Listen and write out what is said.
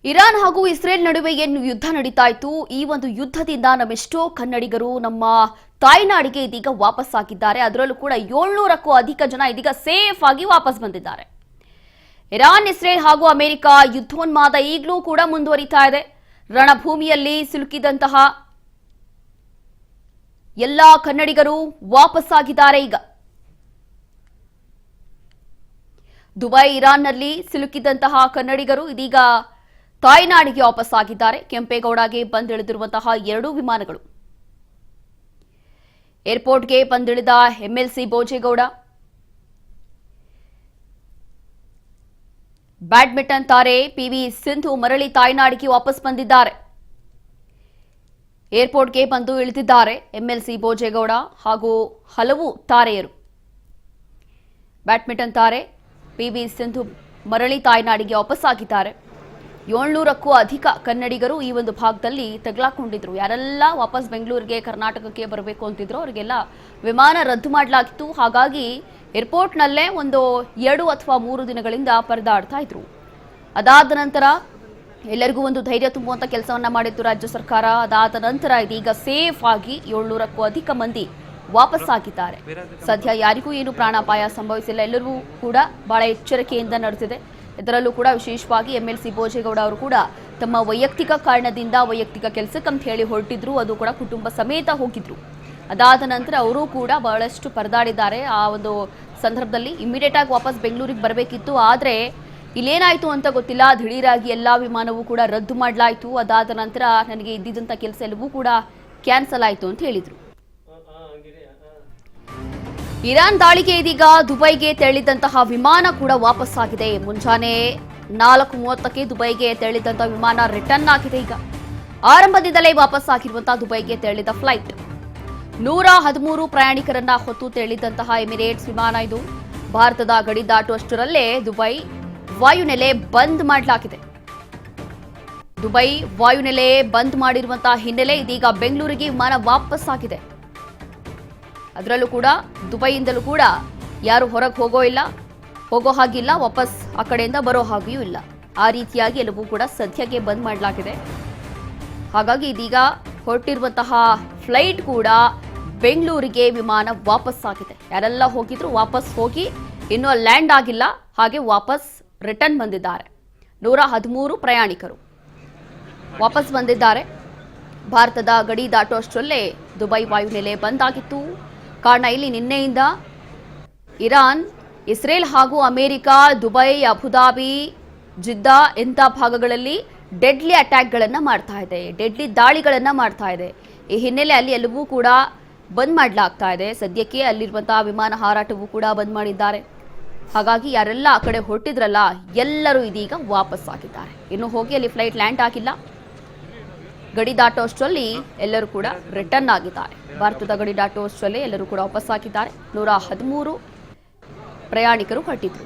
Iran ಹಾಗೂ Israel ನಡುವೆ ಏನು ಯುದ್ಧ ನಡೀತಾ ಇತ್ತು ಈ ಒಂದು ಯುದ್ಧದಿಂದ ನಮ್ಮೆಷ್ಟೋ ಕನ್ನಡಿಗರು ನಮ್ಮ ತಾಯ್ನಾಡಿಗೆ ಇದೀಗ ವಾಪಸ್ ಆಗಿದ್ದಾರೆ. ಅದರಲ್ಲೂ ಕೂಡ 700ಕ್ಕೂ ಅಧಿಕ ಜನ ಇದೀಗ ಸೇಫ್ ಆಗಿ ವಾಪಸ್ ಬಂದಿದ್ದಾರೆ. ಇರಾನ್ ಇಸ್ರೇಲ್ ಹಾಗೂ ಅಮೆರಿಕ ಯುದ್ಧೋನ್ಮಾದ ಈಗಲೂ ಕೂಡ ಮುಂದುವರಿತಾ ಇದೆ. ರಣಭೂಮಿಯಲ್ಲಿ ಸಿಲುಕಿದಂತಹ ಎಲ್ಲಾ ಕನ್ನಡಿಗರು ವಾಪಸ್ ಆಗಿದ್ದಾರೆ. ಈಗ ದುಬೈ ಇರಾನ್ನಲ್ಲಿ ಸಿಲುಕಿದಂತಹ ಕನ್ನಡಿಗರು ಇದೀಗ ತಾಯ್ನಾಡಿಗೆ ವಾಪಸ್ ಆಗಿದ್ದಾರೆ. ಕೆಂಪೇಗೌಡಗೆ ಬಂದಿಳಿದಿರುವಂತಹ 2 ವಿಮಾನಗಳು. ಏರ್ಪೋರ್ಟ್ಗೆ ಬಂದಿಳಿದ ಎಂಎಲ್ಸಿ ಭೋಜೇಗೌಡ, ಬ್ಯಾಡ್ಮಿಂಟನ್ ತಾರೆ ಪಿವಿ ಸಿಂಧು ಮರಳಿ ತಾಯ್ನಾಡಿಗೆ ವಾಪಸ್ ಬಂದಿದ್ದಾರೆ. ಏರ್ಪೋರ್ಟ್ಗೆ ಬಂದು ಇಳಿದಿದ್ದಾರೆ ಎಂಎಲ್ಸಿ ಭೋಜೇಗೌಡ ಹಾಗೂ ಹಲವು ತಾರೆಯರು. ಬ್ಯಾಡ್ಮಿಂಟನ್ ತಾರೆ ಪಿವಿ ಸಿಂಧು ಮರಳಿ ತಾಯ್ನಾಡಿಗೆ ವಾಪಸ್ ಆಗಿದ್ದಾರೆ. 700ಕ್ಕೂ ಅಧಿಕ ಕನ್ನಡಿಗರು ಈ ಒಂದು ಭಾಗದಲ್ಲಿ ತಗಲಾಕೊಂಡಿದ್ರು. ಯಾರೆಲ್ಲ ವಾಪಸ್ ಬೆಂಗಳೂರಿಗೆ ಕರ್ನಾಟಕಕ್ಕೆ ಬರಬೇಕು ಅಂತಿದ್ರು ಅವರಿಗೆಲ್ಲ ವಿಮಾನ ರದ್ದು ಮಾಡಲಾಗಿತ್ತು. ಹಾಗಾಗಿ ಏರ್ಪೋರ್ಟ್ನಲ್ಲೇ ಒಂದು 2 ಅಥವಾ 3 ದಿನಗಳಿಂದ ಪರದಾಡ್ತಾ ಇದ್ರು. ಅದಾದ ನಂತರ ಎಲ್ಲರಿಗೂ ಒಂದು ಧೈರ್ಯ ತುಂಬುವಂತ ಕೆಲಸವನ್ನ ಮಾಡಿತ್ತು ರಾಜ್ಯ ಸರ್ಕಾರ. ಅದಾದ ನಂತರ ಇದೀಗ ಸೇಫ್ ಆಗಿ 700ಕ್ಕೂ ಅಧಿಕ ಮಂದಿ ವಾಪಸ್ ಆಗಿದ್ದಾರೆ. ಸದ್ಯ ಯಾರಿಗೂ ಏನು ಪ್ರಾಣಾಪಾಯ ಸಂಭವಿಸಿಲ್ಲ. ಎಲ್ಲರೂ ಕೂಡ ಬಹಳ ಎಚ್ಚರಿಕೆಯಿಂದ ನಡೆದಿದೆ. ಇದರಲ್ಲೂ ಕೂಡ ವಿಶೇಷವಾಗಿ ಎಂಎಲ್ಸಿ ಭೋಜೇಗೌಡ ಅವರು ಕೂಡ ತಮ್ಮ ವೈಯಕ್ತಿಕ ಕಾರಣದಿಂದ ವೈಯಕ್ತಿಕ ಕೆಲಸಕ್ಕಂತ ಹೇಳಿ ಹೊರಟಿದ್ರು. ಅದು ಕೂಡ ಕುಟುಂಬ ಸಮೇತ ಹೋಗಿದ್ರು. ಅದಾದ ನಂತರ ಅವರು ಕೂಡ ಬಹಳಷ್ಟು ಪರದಾಡಿದ್ದಾರೆ. ಆ ಒಂದು ಸಂದರ್ಭದಲ್ಲಿ ಇಮಿಡಿಯೇಟ್ ಆಗಿ ವಾಪಸ್ ಬೆಂಗಳೂರಿಗೆ ಬರಬೇಕಿತ್ತು. ಆದರೆ ಇಲ್ಲೇನಾಯ್ತು ಅಂತ ಗೊತ್ತಿಲ್ಲ. ದಿಢೀರಾಗಿ ಎಲ್ಲಾ ವಿಮಾನವೂ ಕೂಡ ರದ್ದು ಮಾಡಲಾಯಿತು. ಅದಾದ ನಂತರ ನನಗೆ ಇದ್ದಿದ್ದಂಥ ಕೆಲಸ ಎಲ್ಲವೂ ಕೂಡ ಕ್ಯಾನ್ಸಲ್ ಆಯಿತು ಅಂತ ಹೇಳಿದ್ರು. ಇರಾನ್ ದಾಳಿಗೆ ಇದೀಗ ದುಬೈಗೆ ತೆರಳಿದಂತಹ ವಿಮಾನ ಕೂಡ ವಾಪಸ್ ಆಗಿದೆ. ಮುಂಜಾನೆ 4:30ಕ್ಕೆ ದುಬೈಗೆ ತೆರಳಿದಂತಹ ವಿಮಾನ ರಿಟರ್ನ್ ಆಗಿದೆ. ಈಗ ಆರಂಭದಿಂದಲೇ ವಾಪಸ್ ಆಗಿರುವಂತಹ ದುಬೈಗೆ ತೆರಳಿದ ಫ್ಲೈಟ್ 113 ಪ್ರಯಾಣಿಕರನ್ನ ಹೊತ್ತು ತೆರಳಿದಂತಹ ಎಮಿರೇಟ್ಸ್ ವಿಮಾನ ಇದು. ಭಾರತದ ಗಡಿ ದಾಟುವಷ್ಟರಲ್ಲೇ ದುಬೈ ವಾಯುನೆಲೆ ಬಂದ್ ಮಾಡಲಾಗಿದೆ. ದುಬೈ ವಾಯುನೆಲೆ ಬಂದ್ ಮಾಡಿರುವಂತಹ ಹಿನ್ನೆಲೆ ಇದೀಗ ಬೆಂಗಳೂರಿಗೆ ವಿಮಾನ ವಾಪಸ್ ಆಗಿದೆ. ಅದರಲ್ಲೂ ಕೂಡ ದುಬೈಯಿಂದಲೂ ಕೂಡ ಯಾರು ಹೊರಗೆ ಹೋಗೋ ಹಾಗಿಲ್ಲ, ವಾಪಸ್ ಆ ಕಡೆಯಿಂದ ಬರೋ ಹಾಗೆಯೂ ಇಲ್ಲ. ಆ ರೀತಿಯಾಗಿ ಎಲ್ಲವೂ ಕೂಡ ಸದ್ಯಕ್ಕೆ ಬಂದ್ ಮಾಡಲಾಗಿದೆ. ಹಾಗಾಗಿ ಇದೀಗ ಹೊರಟಿರುವಂತಹ ಫ್ಲೈಟ್ ಕೂಡ ಬೆಂಗಳೂರಿಗೆ ವಿಮಾನ ವಾಪಸ್ ಆಗಿದೆ. ಯಾರೆಲ್ಲ ಹೋಗಿದ್ರು ವಾಪಸ್ ಹೋಗಿ ಇನ್ನೂ ಲ್ಯಾಂಡ್ ಆಗಿಲ್ಲ, ಹಾಗೆ ವಾಪಸ್ ರಿಟರ್ನ್ ಬಂದಿದ್ದಾರೆ. 113 ಪ್ರಯಾಣಿಕರು ವಾಪಸ್ ಬಂದಿದ್ದಾರೆ. ಭಾರತದ ಗಡಿ ದಾಟುವಷ್ಟರಲ್ಲೇ ದುಬೈ ವಾಯುನೆಲೆ ಬಂದಾಗಿತ್ತು. ಕಾರಣ ಇಲ್ಲಿ ನಿನ್ನೆಯಿಂದ ಇರಾನ್, ಇಸ್ರೇಲ್ ಹಾಗೂ ಅಮೆರಿಕ ದುಬೈ, ಅಬುಧಾಬಿ, ಜಿದ್ದಾ ಇಂಥ ಭಾಗಗಳಲ್ಲಿ ಡೆಡ್ಲಿ ಅಟ್ಯಾಕ್ಗಳನ್ನು ಮಾಡ್ತಾ ಇದೆ, ಡೆಡ್ಲಿ ದಾಳಿಗಳನ್ನು ಮಾಡ್ತಾ ಇದೆ. ಈ ಹಿನ್ನೆಲೆ ಅಲ್ಲಿ ಎಲ್ಲವೂ ಕೂಡ ಬಂದ್ ಮಾಡಲಾಗ್ತಾ ಇದೆ. ಸದ್ಯಕ್ಕೆ ಅಲ್ಲಿರುವಂತಹ ವಿಮಾನ ಹಾರಾಟವೂ ಕೂಡ ಬಂದ್ ಮಾಡಿದ್ದಾರೆ. ಹಾಗಾಗಿ ಯಾರೆಲ್ಲ ಆ ಕಡೆ ಹೊರಟಿದ್ರಲ್ಲ ಎಲ್ಲರೂ ಇದೀಗ ವಾಪಸ್ ಆಗಿದ್ದಾರೆ. ಇನ್ನು ಹೋಗಿ ಅಲ್ಲಿ ಫ್ಲೈಟ್ ಲ್ಯಾಂಡ್ ಆಗಿಲ್ಲ. ಗಡಿ ದಾಟುವಷ್ಟರಲ್ಲಿ ಎಲ್ಲರೂ ಕೂಡ ರಿಟರ್ನ್ ಆಗಿದ್ದಾರೆ. ಭಾರತದ ಗಡಿ ದಾಟುವಷ್ಟರಲ್ಲಿ ಎಲ್ಲರೂ ಕೂಡ ವಾಪಸ್ ಆಗಿದ್ದಾರೆ. 113 ಪ್ರಯಾಣಿಕರು ಹೊರಟಿದ್ರು.